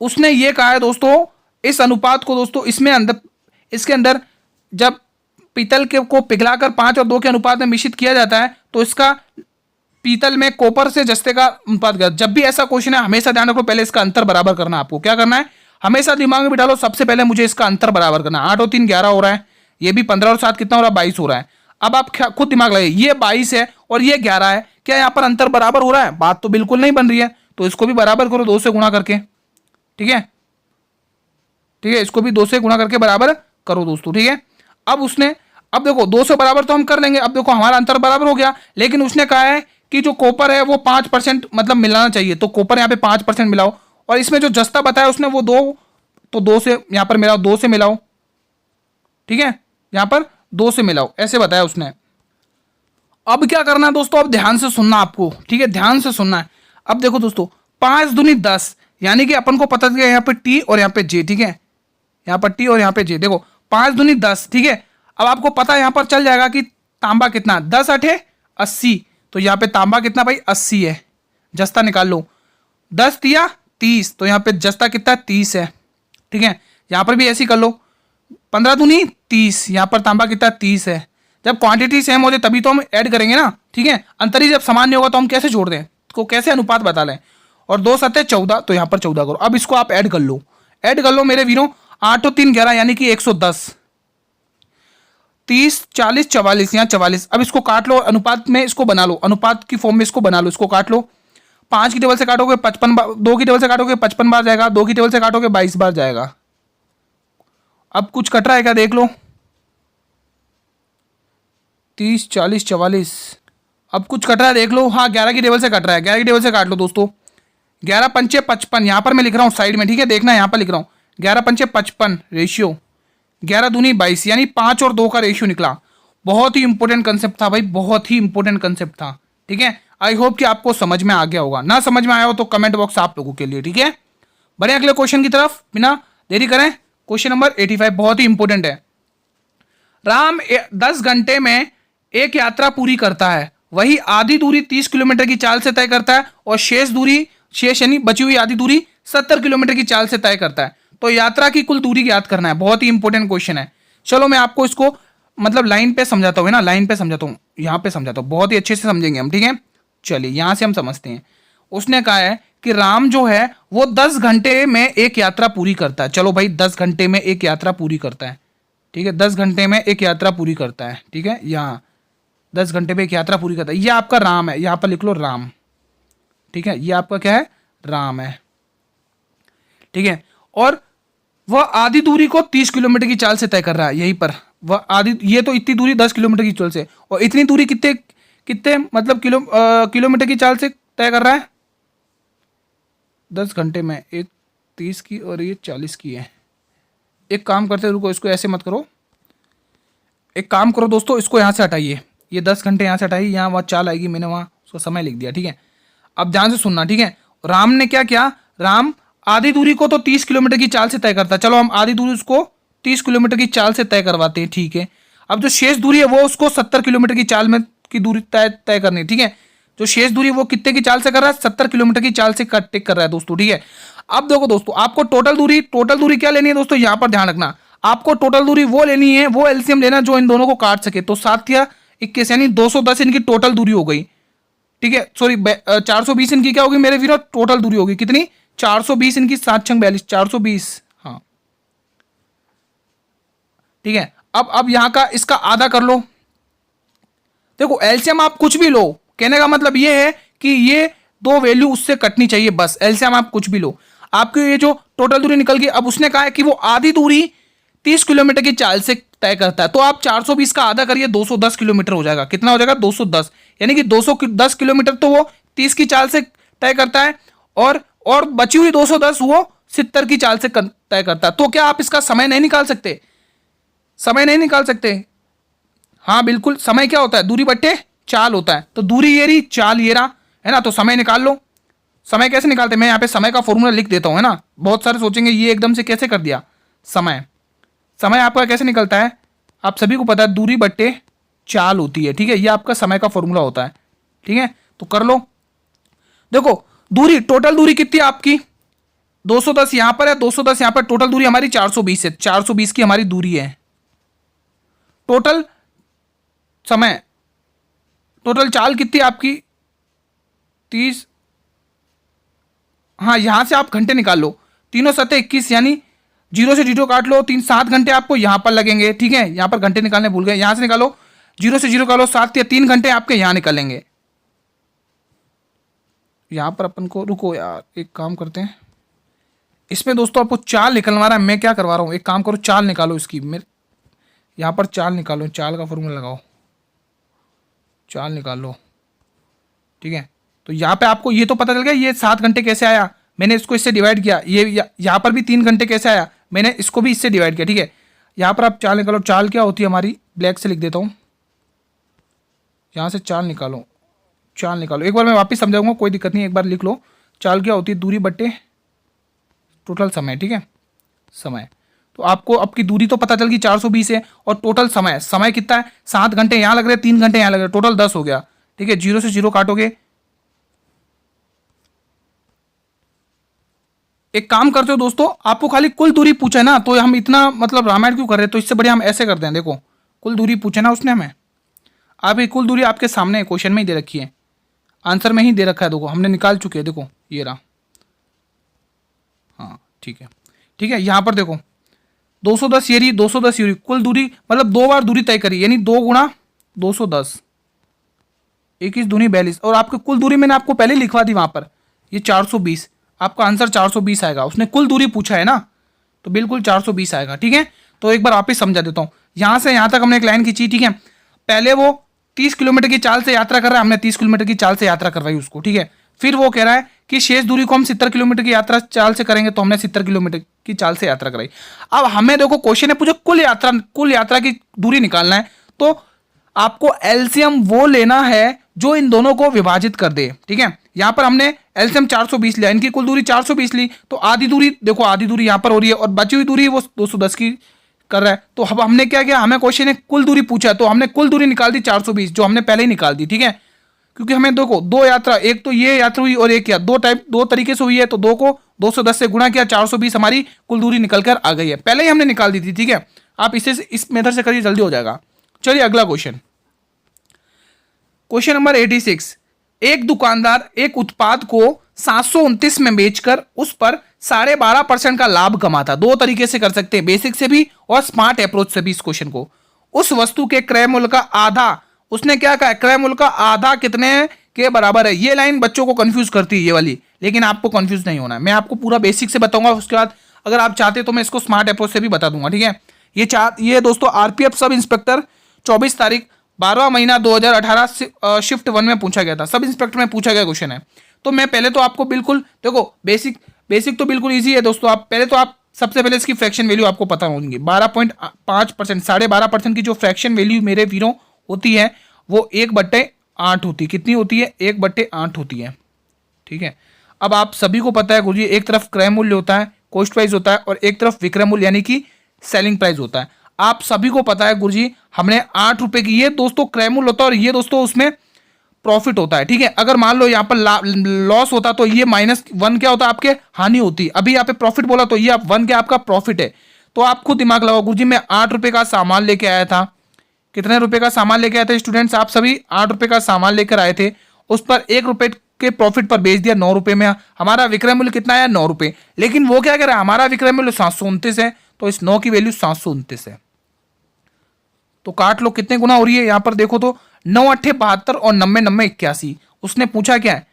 उसने ये कहा है दोस्तों, इस अनुपात को दोस्तों इसके अंदर जब पीतल के को पिघलाकर 5 और 2 के अनुपात में मिश्रित किया जाता है तो इसका पीतल में कॉपर से जस्ते का अनुपात क्या। जब भी ऐसा क्वेश्चन है हमेशा ध्यान रखो, पहले इसका अंतर बराबर करना। आपको क्या करना है, हमेशा दिमाग में बिठा लो, सबसे पहले मुझे इसका अंतर बराबर करना। 8 और 3 11 हो रहा है, ये भी 15 और 7 कितना हो रहा है, 22 हो रहा है। अब आप खुद दिमाग लगाइए, ये 22 है और ये 11 है, क्या यहाँ पर अंतर बराबर हो रहा है, बात तो बिल्कुल नहीं बन रही है। तो इसको भी बराबर करो 2 से गुणा करके, ठीक है, ठीक है, इसको भी 2 से गुणा करके बराबर करो दोस्तों, ठीक है। अब देखो 2 से बराबर तो हम कर लेंगे। अब देखो हमारा अंतर बराबर हो गया, लेकिन उसने कहा है कि जो कॉपर है वो 5% मतलब मिलाना चाहिए, तो कॉपर यहाँ पे 5% मिलाओ। और इसमें जो जस्ता बताया उसने वो 2, तो 2 से यहाँ पर मिलाओ, 2 से मिलाओ, ठीक है, यहाँ पर 2 से मिलाओ, ऐसे बताया उसने। अब क्या करना है दोस्तों, अब ध्यान से सुनना आपको, ठीक है, ध्यान से सुनना है। अब देखो दोस्तों 5 दूनी 10, यानी कि अपन को पता चल गया यहाँ पे टी और यहाँ पे जे, ठीक है, यहाँ पर टी और यहाँ पे जे। देखो 5 दूनी 10, ठीक है। अब आपको पता है यहाँ पर चल जाएगा कि तांबा कितना, 10 8 80, तो यहाँ पे तांबा कितना भाई 80 है, जस्ता निकाल लो। 10 तिया 30, तो यहाँ पे जस्ता कितना 30 है, ठीक है। यहाँ पर भी ऐसे ही कर लो, 15 दूनी 30, यहाँ पर तांबा कितना 30 है। जब क्वांटिटी सेम हो जाए तभी तो हम ऐड करेंगे ना, ठीक है। अंतर ही जब समान नहीं होगा तो हम कैसे जोड़ दें, को कैसे अनुपात बता लें। और 2 7 14, तो यहाँ पर 14 करो। अब इसको आप ऐड कर लो, ऐड कर लो मेरे वीरों। 8 और 3 11, यानी कि 110, 30 40 44, यहाँ 44। अब इसको काट लो, अनुपात में इसको बना लो, अनुपात की फॉर्म में इसको बना लो। इसको काट लो, 5 की टेबल से काटोगे 55 बार, 2 की टेबल से काटोगे 55 बार जाएगा, 2 की टेबल से काटोगे 22 बार जाएगा। अब कुछ कट रहा है क्या, देख लो, 30 40 44, अब कुछ कट रहा है देख लो। हाँ 11 की टेबल से कट रहा है, 11 की टेबल से काट लो दोस्तों। 11 पंचे 55, यहाँ पर मैं लिख रहा हूँ साइड में, ठीक है, देखना यहाँ पर लिख रहा हूँ 11 पंचे 55 रेशियो, 11 दूनी 22, यानी 5 और 2 का रेशियो निकला। बहुत ही इंपॉर्टेंट कंसेप्ट था भाई, बहुत ही इंपॉर्टेंट कंसेप्ट था, ठीक है। आई होप कि आपको समझ में आ गया होगा, ना समझ में आया हो तो कमेंट बॉक्स आप लोगों के लिए, ठीक है। बढ़िया, अगले क्वेश्चन की तरफ बिना देरी करें। क्वेश्चन नंबर 85 बहुत ही इंपॉर्टेंट है। राम 10 घंटे में एक यात्रा पूरी करता है, वही आधी दूरी 30 किलोमीटर की चाल से तय करता है और शेष यानी बची हुई आधी दूरी 70 किलोमीटर की चाल से तय करता है। तो यात्रा की कुल दूरी ज्ञात करना है। बहुत ही इंपॉर्टेंट क्वेश्चन है। चलो मैं आपको इसको मतलब लाइन पे समझाता हूँ ना, लाइन पे समझाता हूँ, यहाँ पे समझाता हूँ, बहुत ही अच्छे से समझेंगे हम, ठीक है। चलिए यहाँ से हम समझते हैं। उसने कहा है कि राम जो है वो 10 घंटे में एक यात्रा पूरी करता है। चलो भाई 10 घंटे में एक यात्रा पूरी करता है, ठीक है, 10 घंटे में एक यात्रा पूरी करता है, ठीक है। यहाँ 10 घंटे में एक यात्रा पूरी करता है, ये आपका राम है, यहाँ पर लिख लो राम, ठीक है, ये आपका क्या है, राम है, ठीक है। और वह आधी दूरी को 30 किलोमीटर की चाल से तय कर रहा है, यहीं पर वह आधी, ये तो इतनी दूरी 10 किलोमीटर की चाल से, और इतनी दूरी कितने कितने मतलब किलोमीटर की चाल से तय कर रहा है 10 घंटे में। एक 30 की और ये 40 की है। एक काम करते रुको, इसको ऐसे मत करो, एक काम करो दोस्तों, इसको यहाँ से हटाइए, ये 10 घंटे यहाँ से हटाइए, यहाँ वहाँ चाल आएगी, मैंने वहाँ उसका समय लिख दिया, ठीक है। अब ध्यान से सुनना, ठीक है। राम ने क्या किया, राम आधी दूरी को तो 30 किलोमीटर की चाल से तय करता है, चलो हम आधी दूरी उसको 30 किलोमीटर की चाल से तय करवाते हैं, ठीक है। अब जो शेष दूरी है वो उसको 70 किलोमीटर की चाल में की दूरी तय करनी है, ठीक है। जो शेष दूरी वो कितने की चाल से कर रहा है, 70 किलोमीटर की चाल से टिक कर रहा है दोस्तों, ठीक है। अब देखो दोस्तों, आपको टोटल दूरी क्या लेनी है दोस्तों, यहाँ पर ध्यान रखना, आपको टोटल दूरी वो लेनी है, वो एलसीएम लेना जो इन दोनों को काट सके। तो 7 या 21 यानी 210 इनकी टोटल दूरी हो गई, ठीक है। सॉरी 420 इनकी क्या होगी मेरे वीरों, टोटल दूरी होगी कितनी, 420 इनकी 7 छंग 42, 420, हाँ, ठीक है। अब यहां का इसका आधा कर लो। देखो एलसीएम आप कुछ भी लो, कहने का मतलब ये है कि ये दो वैल्यू उससे कटनी चाहिए, बस। एलसीएम आप कुछ भी लो, आपकी ये जो टोटल दूरी निकल गई। अब उसने कहा है कि वो आधी दूरी 30 किलोमीटर की चाल से तय करता है, तो आप 420 का आधा करिए, 210 किलोमीटर हो जाएगा। कितना हो जाएगा, 210, यानी कि 210 किलोमीटर तो वो 30 की चाल से तय करता है, और बची हुई 210 वो 70 की चाल से तय करता है। तो क्या आप इसका समय नहीं निकाल सकते? समय नहीं निकाल सकते? हाँ बिल्कुल, समय क्या होता है? दूरी बट्टे चाल होता है। तो दूरी ये रही, चाल ये रहा, है ना। तो समय निकाल लो। समय कैसे निकालते हैं? मैं यहाँ पे समय का फॉर्मूला लिख देता हूँ, है ना। बहुत सारे सोचेंगे ये एकदम से कैसे कर दिया। समय समय आपका कैसे निकलता है? आप सभी को पता है, दूरी बट्टे चाल होती है, ठीक है। ये आपका समय का फॉर्मूला होता है, ठीक है। तो कर लो। देखो दूरी, टोटल दूरी कितनी है आपकी? 210 यहां पर है, 210 यहां पर, टोटल दूरी हमारी 420 है। 420 की हमारी दूरी है। टोटल समय, टोटल चाल कितनी है आपकी? 30। हाँ, यहां से आप घंटे निकाल लो। तीनों सतह 21, यानी 0 से 0 काट लो, 7 घंटे आपको यहां पर लगेंगे, ठीक है। यहां पर घंटे निकालने भूल गए, यहां से निकालो, 0 से 0 कालो, 7 या 3 घंटे आपके यहां निकलेंगे। यहां पर अपन को, रुको यार, एक काम करते हैं इसमें दोस्तों, आपको चाल निकलवा रहा है। मैं क्या करवा रहा हूं, एक काम करो, चाल निकालो इसकी। मेरे यहां पर चाल निकालो, चाल का फॉर्मूला लगाओ, चाल निकाल लो, ठीक है। तो यहाँ पे आपको ये तो पता चल गया ये 7 घंटे कैसे आया, मैंने इसको इससे डिवाइड किया। ये यहाँ पर भी 3 घंटे कैसे आया, मैंने इसको भी इससे डिवाइड किया, ठीक है। यहाँ पर आप चाल निकालो। चाल क्या होती है हमारी, ब्लैक से लिख देता हूँ, यहाँ से चाल निकालो। चाल निकालो, एक बार मैं वापस समझाऊंगा, कोई दिक्कत नहीं, एक बार लिख लो। चाल क्या होती है? दूरी बट्टे टोटल समय, ठीक है। समय, तो आपको आपकी दूरी तो पता चल गई 420 है, और टोटल समय, समय कितना है? 7 घंटे यहाँ लग रहे, 3 घंटे यहाँ लग रहे, टोटल 10 हो गया, ठीक है। 0 से 0 काटोगे, एक काम करते हो दोस्तों, आपको खाली कुल दूरी पूछा है ना, तो हम इतना मतलब रामायण क्यों कर रहे हैं? तो इससे बढ़िया हम ऐसे करते हैं, देखो कुल दूरी पूछे ना उसने हमें, आप कुल दूरी आपके सामने क्वेश्चन में ही दे रखी है, आंसर में ही दे रखा है, देखो हमने निकाल चुके हैं, देखो ये रहा। हाँ ठीक है, ठीक है। यहाँ पर देखो 210 ये रही, 210 ये रही, कुल दूरी मतलब 2 बार दूरी तय करी, यानी 2 गुणा 210, 21 दूनी 42, और आपकी कुल दूरी मैंने आपको पहले लिखवा दी वहां पर, ये 420, आपका आंसर 420 आएगा। उसने कुल दूरी पूछा है ना, तो बिल्कुल 420 आएगा, ठीक है। तो एक बार वापस समझा देता हूं, यहां से यहां तक हमने एक लाइन खींची, ठीक है। पहले वो 30 किलोमीटर की चाल से यात्रा कर रहा है, हमने 30 किलोमीटर की चाल से यात्रा करवाई उसको, ठीक है। फिर वो कह रहा है कि शेष दूरी को हम 70 किलोमीटर की यात्रा चाल से करेंगे, तो हमने 70 किलोमीटर की चाल से यात्रा कराई। अब हमें देखो क्वेश्चन है पूछा कुल यात्रा की दूरी निकालना है, तो आपको एलसीएम वो लेना है जो इन दोनों को विभाजित कर दे, ठीक है। यहां पर हमने एलसीएम 420 लिया, इनकी कुल दूरी 420 ली, तो आधी दूरी देखो, आधी दूरी यहां पर हो रही है, और बची हुई दूरी वो 210 की कर रहा है। तो अब हमने क्या किया, हमें क्वेश्चन है कुल दूरी पूछा है, तो हमने कुल दूरी निकाल दी 420, जो हमने पहले ही निकाल दी, ठीक है। क्योंकि हमें देखो 2 यात्रा, एक तो ये यात्रा हुई और एक दो तरीके से हुई है, तो 2 को 210 से गुणा किया, 420 हमारी कुल दूरी निकल कर आ गई है, पहले ही हमने निकाल दी थी, ठीक है। आप इस मेथड से करिए, जल्दी हो जाएगा। चलिए अगला क्वेश्चन, क्वेश्चन नंबर 86। एक दुकानदार एक उत्पाद को 729 में बेचकर उस पर 12.5% का लाभ कमाता। 2 तरीके से कर सकते हैं, बेसिक से भी और स्मार्ट अप्रोच से भी इस क्वेश्चन को। उस वस्तु के क्रय मूल्य का आधा, उसने क्या कहा, क्रय मूल्य का आधा कितने के बराबर है। ये लाइन बच्चों को कंफ्यूज करती है ये वाली, लेकिन आपको कंफ्यूज नहीं होना है, मैं आपको पूरा बेसिक से बताऊंगा, उसके बाद अगर आप चाहते तो मैं इसको स्मार्ट अप्रोच से भी बता दूंगा, ठीक है। ये दोस्तों आरपीएफ सब इंस्पेक्टर 24 तारीख 12 महीना 2018 शिफ्ट 1 में पूछा गया था, सब इंस्पेक्टर में पूछा गया क्वेश्चन है। तो मैं पहले तो आपको बिल्कुल देखो, बेसिक तो बिल्कुल इजी है दोस्तों। आप पहले तो आप सबसे पहले इसकी फ्रैक्शन वैल्यू आपको पता होंगी, 12.5%, 12.5% की जो फ्रैक्शन वैल्यू मेरे वीरों होती है वो 1/8 होती है। कितनी होती है? 1/8 होती है, ठीक है। अब आप सभी को पता है गुरुजी, एक तरफ क्रय मूल्य होता है, कॉस्ट प्राइस होता है, और एक तरफ विक्रय मूल्य यानी कि सेलिंग प्राइस होता है। आप सभी को पता है गुरुजी, हमने 8 रुपए की, ये दोस्तों क्रय मूल्य होता है, और ये दोस्तों उसमें प्रॉफिट होता है, ठीक है। अगर मान लो यहाँ पर लॉस होता तो ये -1 क्या होता है, आपके हानि होती। अभी यहाँ पे प्रॉफिट बोला तो ये 1 क्या आपका प्रॉफिट है। तो आप खुद दिमाग लगाओ गुरुजी, मैं 8 रुपए का सामान लेके आया था। कितने रुपए का सामान लेके आए थे स्टूडेंट्स? आप सभी 8 रुपए का सामान लेकर आए थे, उस पर 1 रुपए के प्रॉफिट पर बेच दिया 9 रुपए में। हमारा विक्रय मूल्य कितना आया? 9 रुपए। लेकिन वो क्या कह रहा है, हमारा विक्रय मूल्य 729 है, तो इस 9 की वैल्यू 729 है। तो काट लो, कितने गुना हो रही है यहाँ पर देखो तो, 9 8 72 और 90 90 81। उसने पूछा क्या है?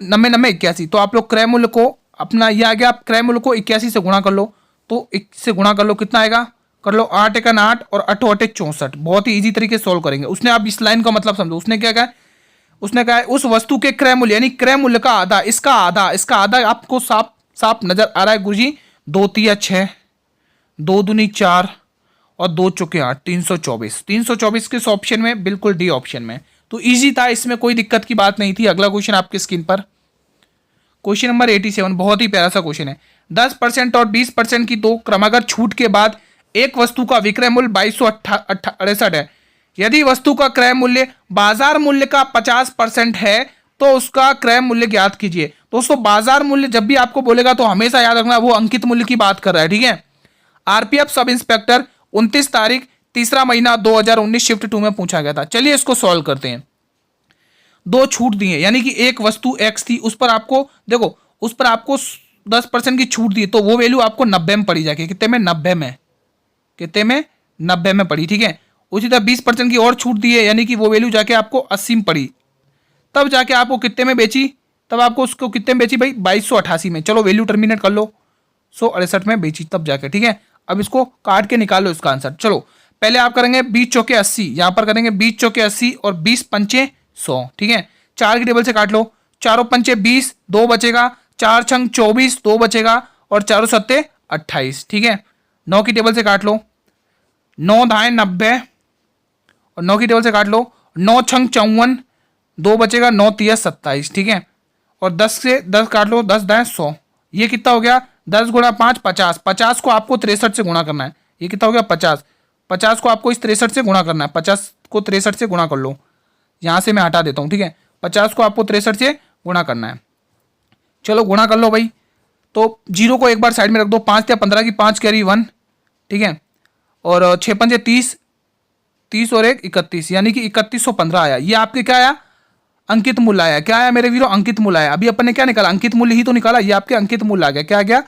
90 90 81। तो आप लोग क्रय मूल्य को अपना, ये आ गया, आप क्रय मूल्य को 81 से गुणा कर लो, तो 1 से गुणा कर लो, कितना आएगा? कर लो, 8 1 8 और 8 8 64। बहुत ही इजी तरीके से सोल्व करेंगे। उसने, आप इस लाइन का मतलब समझो, उसने क्या कहा, उसने कहा है उस वस्तु के क्रय मूल्य यानी क्रय मूल्य का आधा, इसका आधा आपको साफ साफ नजर आ रहा है गुरुजी। 2 तिया 6, 2 दूनी 4 और 2 चौके 8, 324। 324 किस ऑप्शन में? बिल्कुल डी ऑप्शन में। तो इजी था, इसमें कोई दिक्कत की बात नहीं थी। अगला क्वेश्चन आपकी स्क्रीन पर, क्वेश्चन नंबर 87, बहुत ही प्यारा सा क्वेश्चन है। 10% और 20% की दो क्रमागत छूट के बाद एक वस्तु का विक्रय मूल्य 2268 है। यदि वस्तु का क्रय मूल्य बाजार मूल्य का 50% है तो उसका क्रय मूल्य ज्ञात कीजिए। दोस्तों बाजार मूल्य जब भी आपको बोलेगा तो हमेशा याद रखना वो अंकित मूल्य की बात कर रहा है, ठीक है। आरपीएफ सब इंस्पेक्टर 29 तारीख 3रा महीना 2019 शिफ्ट 2 में पूछा गया था। चलिए इसको सॉल्व करते हैं। दो छूट दी है यानी कि एक वस्तु एक्स थी, उस पर आपको देखो उस पर आपको 10% की छूट दी, तो वो वैल्यू आपको 90 में पड़ी जाके, कितने में? 90 में। कितने में? 90 में पड़ी, ठीक है। उसी तरह 20% की और छूट दी है यानी कि वो वैल्यू जाके आपको 80 में पड़ी, तब जाके आपको कितने में बेची? तब आपको उसको कितने में बेची भाई? 2288 में। चलो वैल्यू टर्मिनेट कर लो, 168 में बेची तब जाके, ठीक है। अब इसको काट के निकाल लो इसका आंसर। चलो पहले आप करेंगे 20 चौके 80, यहां पर करेंगे 20 चौके 80 और 20 पंचे 100, ठीक है। 4 की टेबल से काट लो, 4 पंचे 20, 2 बचेगा, 4 छंग 24, 2 बचेगा और 4 सत्ते 28, ठीक है। 9 की टेबल से काट लो, 9 दाएं 90 और 9 की टेबल से काट लो, 9 छंग 54, 2 बचेगा, 9 तिया 27, ठीक है। और 10 से 10 काट लो, 10 दाएं 100, ये कितना हो गया? 10 गुणा 5 50, 50 को आपको 63 से गुणा करना है। ये कितना हो गया? 50, 50 को आपको इस 63 से गुणा करना है। 50 को 63 से गुणा कर लो, यहां से मैं हटा देता हूं, ठीक है। 50 को आपको 63 से गुणा करना है। चलो गुणा कर लो भाई, तो 0 को एक बार साइड में रख दो। 5 या 15 की 5 कैरी 1, ठीक है। और 6 पंजे 30, 30 और 1 31, यानी कि 3115 आया। ये आपके क्या आया? अंकित मूल्य आया। क्या आया मेरे वीरो? अंकित मूल्य आया। अभी अपन ने क्या निकाला? अंकित मूल्य ही तो निकाला। ये आपके अंकित मूल्य आ गया। क्या आ गया?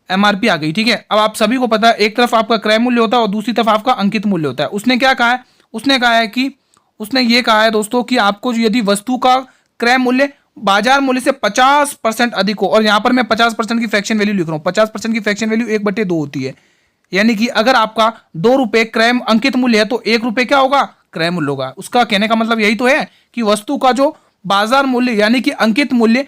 एमआरपी आ गई, ठीक है। अब आप सभी को पता है एक तरफ आपका क्रय मूल्य होता है और दूसरी तरफ आपका अंकित मूल्य होता है। उसने क्या कहा है? उसने कहा है कि उसने ये कहा है दोस्तों कि आपको जो यदि वस्तु का क्रय मूल्य बाजार मूल्य से 50% अधिक हो, और यहां पर मैं 50% की फ्रैक्शन वैल्यू लिख रहा हूं। 50% की फ्रैक्शन वैल्यू 1/2 होती है, यानी कि अगर आपका 2 रुपए क्रय अंकित मूल्य है तो 1 रुपए क्या होगा? क्रय मूल्य होगा। उसका कहने का मतलब यही तो है कि वस्तु का जो बाजार मूल्य यानी कि अंकित मूल्य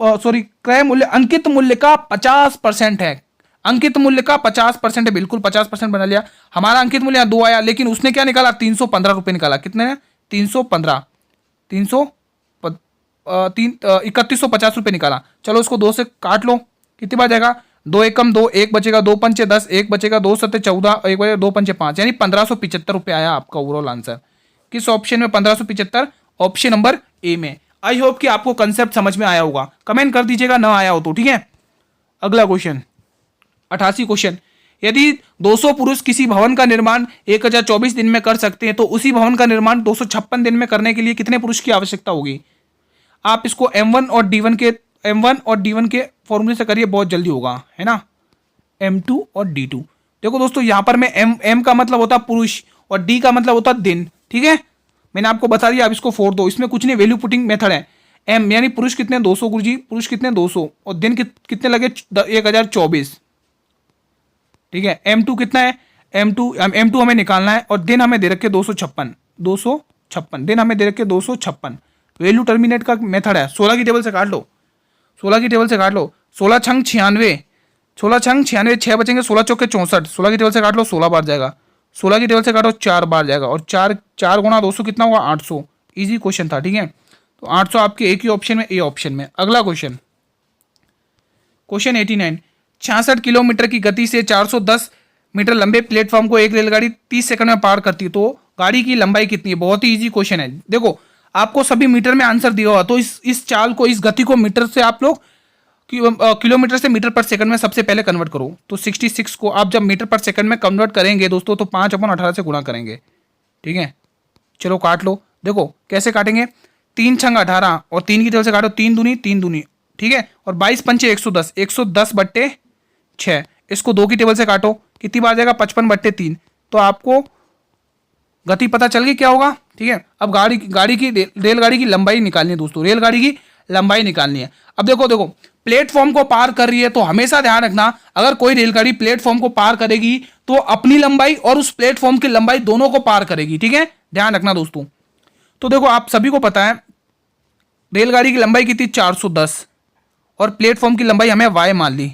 क्रय मूल्य अंकित मूल्य का 50% है। अंकित मूल्य का 50% है, बिल्कुल 50% बना लिया। हमारा अंकित मूल्य यहाँ 2 आया, लेकिन उसने क्या निकाला? 315 रुपए निकाला। कितने ने? 315, 3150 रुपए निकाला। चलो उसको 2 से काट लो, कितनी बार जाएगा? 2 एकम 2, 1 बचेगा, 2 पंचे 10, 1 बचेगा, 2 सत्ते 14, 1 बचेगा, 2 पंचे 5, यानी 1575 रुपए आया आपका ओवरऑल आंसर। किस ऑप्शन में? 1575, ऑप्शन नंबर ए में। आई होप कि आपको कंसेप्ट समझ में आया होगा। कमेंट कर दीजिएगा ना आया हो तो, ठीक है। अगला क्वेश्चन 88 क्वेश्चन, यदि 200 पुरुष किसी भवन का निर्माण 1024 दिन में कर सकते हैं तो उसी भवन का निर्माण 256 दिन में करने के लिए कितने पुरुष की आवश्यकता होगी? आप इसको M1 और D1 के फॉर्मूले से करिए, बहुत जल्दी होगा, है ना। M2 और D2। देखो दोस्तों यहां पर मैं M का मतलब होता पुरुष और D का मतलब होता दिन, ठीक है। मैंने आपको बता दिया, अब इसको फोड़ दो, इसमें कुछ नहीं, वैल्यू पुटिंग मेथड है। M यानी पुरुष कितने? 200 गुरुजी, पुरुष कितने? 200 और दिन कितने लगे? 1024, ठीक है। M2 कितना है? M2 हमें निकालना है और दिन हमें दे रखे 256 दिन हमें दे रखे 256। वैल्यू टर्मिनेट का मेथड है। 16 की टेबल से काट लो, 16 की टेबल से काट लो, 16 छंग 96, 16 छंग 96, 6 बचेंगे, 16 चौके 64, 16 की टेबल से काट लो, 16 बार जाएगा, 16 की टेबल से काटो 4 बार जाएगा और 4 गुणा 200 कितना हुआ? 800। इजी क्वेश्चन था, ठीक है। तो 800 आपके एक ही ऑप्शन में, ए ऑप्शन में। अगला क्वेश्चन 89, 66 किलोमीटर की गति से 410 मीटर लंबे प्लेटफॉर्म को एक रेलगाड़ी 30 सेकंड में पार करती है तो गाड़ी की लंबाई कितनी है? बहुत ही इजी क्वेश्चन है। देखो आपको सभी मीटर में आंसर दिया हुआ, तो इस चाल को, इस गति को मीटर से आप लोग किलोमीटर से मीटर पर सेकंड में सबसे पहले कन्वर्ट करो। तो 66 को आप जब मीटर पर सेकंड में कन्वर्ट करेंगे दोस्तों तो 5/18 से गुणा करेंगे, ठीक है। चलो काट लो, देखो कैसे काटेंगे। 3 छंग 18 और 3 की टेबल से काटो, 3 दूनी, ठीक है। और 22 पंचे 110, 110/6। इसको 2 की टेबल से काटो, कितनी बार जाएगा? 55/3। तो आपको गति पता चल गई क्या होगा, ठीक है। अब रेलगाड़ी की लंबाई निकालनी है दोस्तों, रेलगाड़ी की लंबाई निकालनी है। अब देखो प्लेटफॉर्म को पार कर रही है तो हमेशा ध्यान रखना, अगर कोई रेलगाड़ी प्लेटफॉर्म को पार करेगी तो अपनी लंबाई और उस प्लेटफॉर्म की लंबाई दोनों को पार करेगी, ठीक है, ध्यान रखना दोस्तों। तो देखो आप सभी को पता है रेलगाड़ी की लंबाई कितनी 410 और प्लेटफॉर्म की लंबाई हमें y मान ली।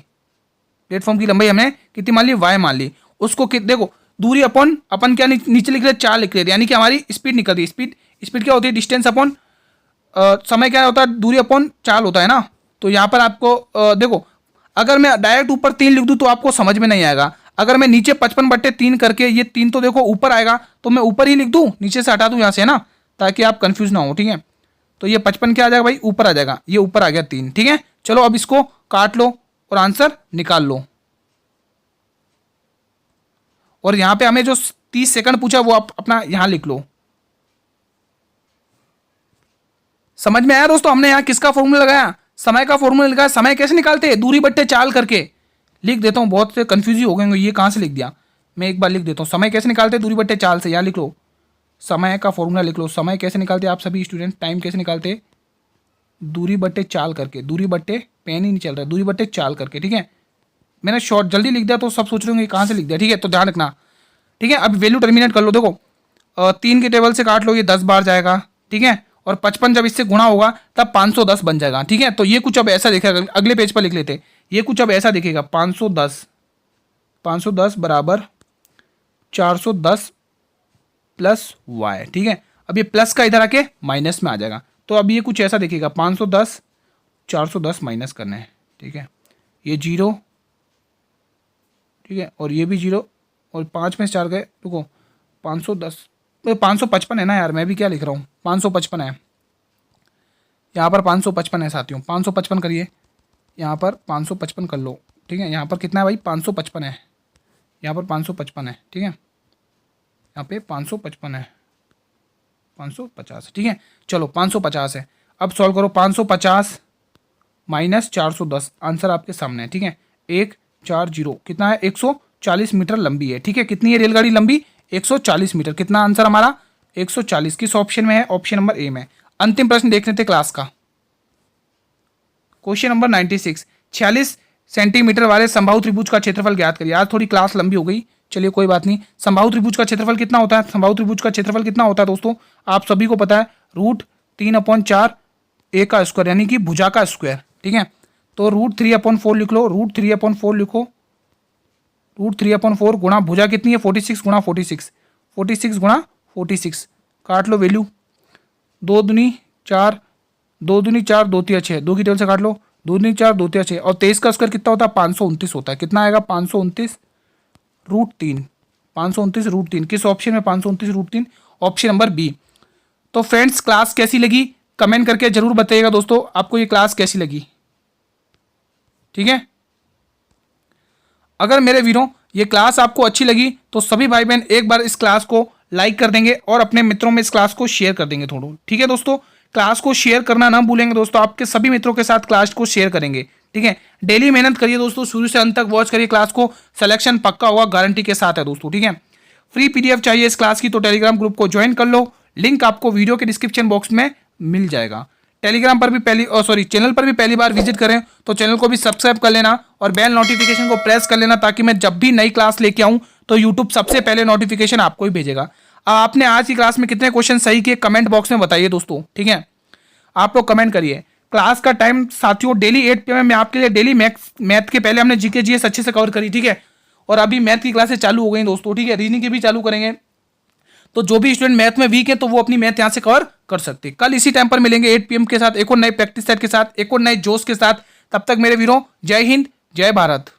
प्लेटफॉर्म की लंबाई हमने कितनी मान ली y मान ली। उसको देखो दूरी अपॉन अपन क्या नीचे लिख रहे 4 लिख रहे थे, यानी कि हमारी स्पीड निकल रही है। स्पीड क्या होती है डिस्टेंस अपॉन समय क्या होता है दूरी अपॉन चाल होता है ना। तो यहाँ पर आपको देखो अगर मैं डायरेक्ट ऊपर 3 लिख दूँ तो आपको समझ में नहीं आएगा। अगर मैं नीचे 55/3 करके ये 3 तो देखो ऊपर आएगा तो मैं ऊपर ही लिख दूँ, नीचे से हटा दूँ यहाँ से, है ना, ताकि आप कंफ्यूज ना हो। ठीक है, तो ये 55 क्या आ जाएगा भाई, ऊपर आ जाएगा, ये ऊपर आ गया 3। ठीक है, चलो अब इसको काट लो और आंसर निकाल लो। और यहाँ पे हमें जो 30 सेकंड पूछा वो आप अपना यहाँ लिख लो। समझ में आया दोस्तों, हमने यहाँ किसका फॉर्मूला लगाया, समय का फॉर्मूला लगाया। समय कैसे निकालते हैं, दूरी बट्टे चाल करके। लिख देता हूँ, बहुत से कंफ्यूज हो गए, ये कहाँ से लिख दिया, मैं एक बार लिख देता हूँ। समय कैसे निकालते हैं, दूरी बट्टे चाल से। यहाँ लिख लो, समय का फॉर्मूला लिख लो। समय कैसे निकालते हैं आप सभी स्टूडेंट, टाइम कैसे निकालते हैं, दूरी बट्टे चाल करके। दूरी बट्टे, पेन ही नहीं चल रहा, दूरी बट्टे चाल करके। ठीक है, मैंने शॉर्ट जल्दी लिख दिया तो सब सोच रहे होंगे कहाँ से लिख दिया। ठीक है, तो ध्यान रखना। ठीक है, अब वैल्यू टर्मिनेट कर लो। देखो 3 के टेबल से काट लो, ये 10 बार जाएगा। ठीक है, और 55 जब इससे गुणा होगा तब 510 बन जाएगा। ठीक है, तो ये कुछ अब ऐसा दिखेगा, अगले पेज पर लिख लेते। ये कुछ अब ऐसा दिखेगा, 510 बराबर 410 प्लस वाई। ठीक है, अब ये प्लस का इधर आके माइनस में आ जाएगा, तो अब ये कुछ ऐसा दिखेगा, 510 410 माइनस करना है। ठीक है, ये 0, ठीक है, और ये भी 0, और 5 में से 4 गए, रुको 510 तो 555 है ना यार, मैं भी क्या लिख रहा हूँ, 555 है यहाँ पर, 555 है साथियों। 555 करिए, यहाँ पर 555 कर लो। ठीक है, यहाँ पर कितना है भाई, 555 है, यहाँ पर 555 है। ठीक है, यहाँ पे 555 है, 550। ठीक है, चलो 550 है। अब सॉल्व करो, 550 माइनस 410, आंसर आपके सामने है। ठीक है, 140 कितना है, 140 मीटर लंबी है। ठीक है, कितनी है रेलगाड़ी लंबी, 140 मीटर। कितना आंसर हमारा, 140। किस ऑप्शन में है, ऑप्शन नंबर ए में। अंतिम प्रश्न देख लेते क्लास का, क्वेश्चन नंबर 96। 46 सेंटीमीटर वाले समबाहु त्रिभुज का क्षेत्रफल ज्ञात करिए। आज थोड़ी क्लास लंबी हो गई, चलिए कोई बात नहीं। समबाहु त्रिभुज का क्षेत्रफल कितना होता है, समबाहु त्रिभुज का क्षेत्रफल कितना होता है दोस्तों, आप सभी को पता है, √3/4 ए का स्क्वायर, यानी कि भुजा का स्क्वायर। ठीक है, तो √3/4 लिख लो, √3/4 लिखो, √3/4 गुणा भुजा कितनी है 46 गुणा 46, 46 गुणा 46, काट लो वैल्यू। 2 दूनी 4, 2 दूनी 4, 2 तिया 6, 2 की टेबल से काट लो, 2 दूनी 4, 2 तिया 6, और 23 का स्क्वायर कितना होता है, 529 होता है। कितना आएगा, 529 √3, 529 √3। किस ऑप्शन में, 529 √3, ऑप्शन नंबर बी। तो फ्रेंड्स क्लास कैसी लगी कमेंट करके जरूर बताइएगा दोस्तों, आपको ये क्लास कैसी लगी। ठीक है, अगर मेरे वीरों ये क्लास आपको अच्छी लगी तो सभी भाई बहन एक बार इस क्लास को लाइक कर देंगे और अपने मित्रों में इस क्लास को शेयर कर देंगे थोड़ा। ठीक है दोस्तों, क्लास को शेयर करना ना भूलेंगे दोस्तों, आपके सभी मित्रों के साथ क्लास को शेयर करेंगे। ठीक है, डेली मेहनत करिए दोस्तों, शुरू से अंत तक वॉच करिए क्लास को, सिलेक्शन पक्का होगा, गारंटी के साथ है दोस्तों। ठीक है, फ्री पीडीएफ चाहिए इस क्लास की तो टेलीग्राम ग्रुप को ज्वाइन कर लो, लिंक आपको वीडियो के डिस्क्रिप्शन बॉक्स में मिल जाएगा। टेलीग्राम पर भी चैनल पर भी पहली बार विजिट करें तो चैनल को भी सब्सक्राइब कर लेना और बेल नोटिफिकेशन को प्रेस कर लेना, ताकि मैं जब भी नई क्लास लेके आऊं तो यूट्यूब सबसे पहले नोटिफिकेशन आपको ही भेजेगा। आपने आज की क्लास में कितने क्वेश्चन सही किए कमेंट बॉक्स में बताइए दोस्तों। ठीक है, आप लोग कमेंट करिए। क्लास का टाइम साथियों डेली 8 PM में आपके लिए डेली मैथ के पहले हमने जीके जीएस अच्छे से कवर करी। ठीक है, और अभी मैथ की क्लासेस चालू हो गई दोस्तों। ठीक है, रीजनिंग की भी चालू करेंगे, तो जो भी स्टूडेंट मैथ में वीक है तो वो अपनी मैथ यहाँ से कवर कर सकते हैं। कल इसी टाइम पर मिलेंगे 8 PM के साथ एक और नए प्रैक्टिस सेट के साथ, एक और नए जोश के साथ। तब तक मेरे वीरों जय हिंद जय भारत।